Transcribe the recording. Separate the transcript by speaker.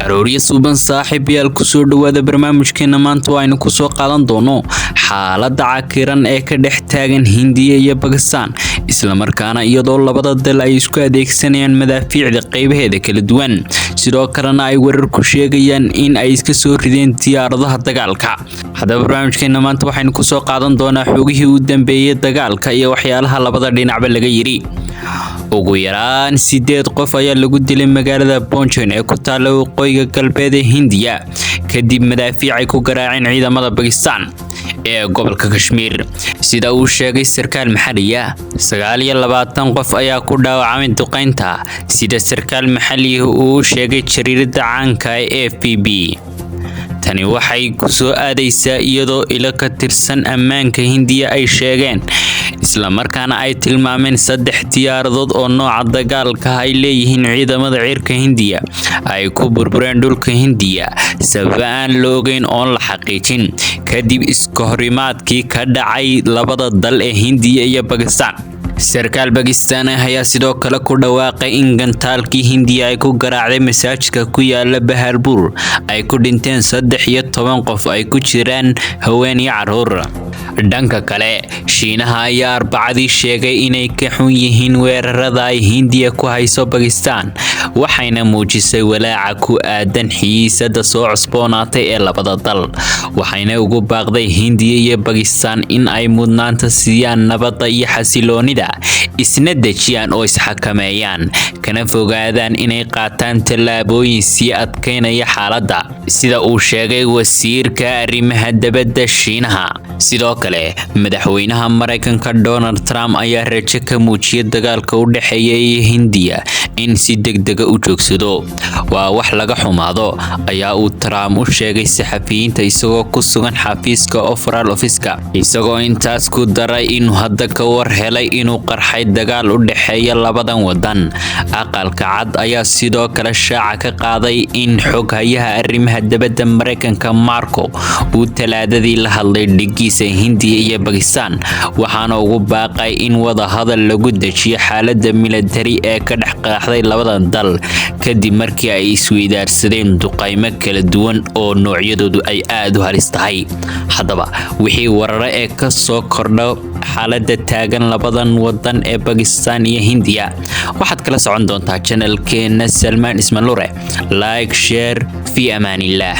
Speaker 1: arooriya suuban saaxiibayaal kusoo dhawaada barnaamijkeena maanta aynu kusoo qaadan doono xaaladda cakiran ee ka dhex taagan Hindiya iyo Pakistan isla markaana iyadoo labada dal ay isku adeegsanayaan madaafiicda qaybaheeda kala duwan sidoo kalena ay warar ku sheegayaan in ay iska soo rideen diyaaradaha dagaalka. Haddaba barnaamijkeena maanta waxaynu kusoo qaadan doonaa xogihii u dambeeyay dagaalka iyo waxyaalaha labada dhinacba laga yiri. ugu yaraan 8 qof ayaa lagu dilay magaalada Ponchon ee ku taalla waqooyiga galbeed ee Hindiya kadib madaafiic ay ku garaaceen ciidamada Pakistan ee gobolka Kashmir sida uu sheegay sarkaal maxalli ah. 29 qof ayaa ku dhaawacmay duqeynta sida sarkaal maxalli ah uu sheegay jariirada caanka ee FPB. tani waxay ku soo aadaysaa iyadoo ilo ka tirsan ammaanka Hindiya ay sheegeen isla markaana ay tilmaameen 3 diyaaradood oo nooca dagaalka ay leeyihiin ciidamada cirka Hindiya ay ku burbureen dhulka Hindiya sabab aan la ogeyn oo la xaqiijin kadib iska horimaadkii ka dhacay labada dal ee Hindiya iyo Pakistan. sarkaal Pakistan ayaa sidoo kale ku dhawaaqay in gantaalkii Hindiya ay ku garaacday masaajidka ku yaala Baharpur ay ku dhinteen 13 qof ay ku jiraan haween iyo carruur. dhanka kale Shiinaha ayaa Arbacadii sheegay inay ka xun yihiin weerarada ay Hindiya ku hayso Pakistan waxayna muujisay walaaca ku aadan xiisada soo cusboonaatay ee labada dal waxayna ugu baaqday Hindiya iyo Pakistan in ay mudnaanta siiyaan nabadda iyo xasiloonida isna dejiyaan oo isxakameeyaan kana fogaadaan inay qaataan tallaabooyin sii adkeynaya xaaladda sida uu sheegay wasiirka arrimaha dibadda Shiinaha. sidoo kale madaxweynaha Mareykanka Donald Trump ayaa rajo ka muujiyay dagaalka u dhexeeya Hindiya in si degdeg ah u joogsado. waa wax laga xumaado ayaa uu Trump u sheegay saxafiyiinta isagoo ku sugan xafiiska Oval Office-ka isagoo intaas ku daray inuu hadda ka war helay inuu qarxay dagaal u dhexeeya labadan wadan. aqalka cad ayaa sidoo kale shaaca ka qaaday in xoghayaha arrimaha dibadda Mareykanka Marco uu Talaadadii la hadlay dhigiisa Hindiya iyo Pakistan waxaana ugu baaqay in wada hadal lagu dejiyo xaaladda military ee ka dhex qaaxday labadan dal kadib markii ay isweydaarsadeen duqeymo kala duwan oo noocyadoodu ay aad u halis tahay. haddaba wixii warar ee ka soo kordha xaaladda taagan labadan wadan ee Pakistan iyo Hindiya waxaad kala socon doontaa channelkeena Salman Ismail Lure. like share fi amanillah.